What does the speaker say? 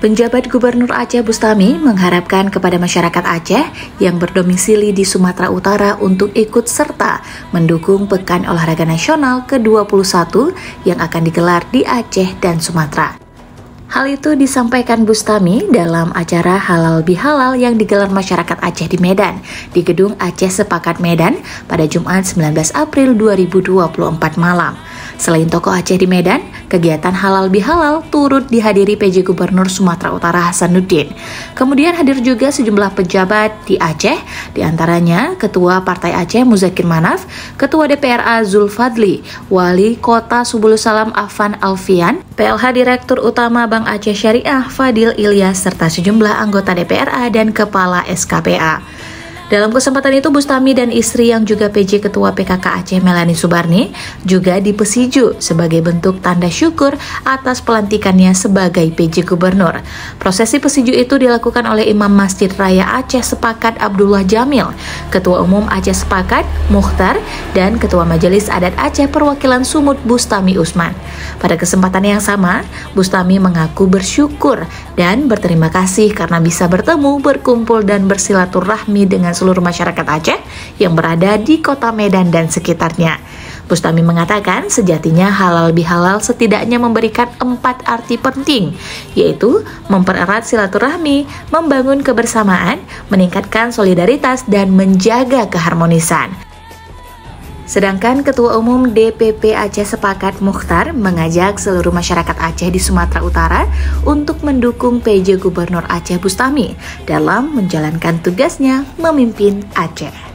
Penjabat Gubernur Aceh Bustami mengharapkan kepada masyarakat Aceh yang berdomisili di Sumatera Utara untuk ikut serta mendukung Pekan Olahraga Nasional ke-21 yang akan digelar di Aceh dan Sumatera. Hal itu disampaikan Bustami dalam acara Halal Bihalal yang digelar masyarakat Aceh di Medan, di Gedung Aceh Sepakat Medan pada Jumat 19 April 2024 malam. Selain tokoh Aceh di Medan, kegiatan Halal Bihalal turut dihadiri PJ Gubernur Sumatera Utara Hasanuddin. Kemudian hadir juga sejumlah pejabat di Aceh, diantaranya Ketua Partai Aceh Muzakir Manaf, Ketua DPRA Zulfadli, Wali Kota Subulus Salam Afan Alfian, PLH Direktur Utama Bank Aceh Syariah Fadil Ilyas, serta sejumlah anggota DPRA dan Kepala SKPA. Dalam kesempatan itu, Bustami dan istri yang juga PJ Ketua PKK Aceh Melani Subarni juga dipesiju sebagai bentuk tanda syukur atas pelantikannya sebagai PJ Gubernur. Prosesi pesiju itu dilakukan oleh Imam Masjid Raya Aceh Sepakat Abdullah Jamil, Ketua Umum Aceh Sepakat Mukhtar, dan Ketua Majelis Adat Aceh Perwakilan Sumut Bustami Usman. Pada kesempatan yang sama, Bustami mengaku bersyukur dan berterima kasih karena bisa bertemu, berkumpul, dan bersilaturahmi dengan seluruh masyarakat Aceh yang berada di kota Medan dan sekitarnya. Bustami mengatakan sejatinya halal bihalal setidaknya memberikan 4 arti penting, yaitu mempererat silaturahmi, membangun kebersamaan, meningkatkan solidaritas, dan menjaga keharmonisan. Sedangkan Ketua Umum DPP Aceh Sepakat Mukhtar mengajak seluruh masyarakat Aceh di Sumatera Utara untuk mendukung PJ Gubernur Aceh Bustami dalam menjalankan tugasnya memimpin Aceh.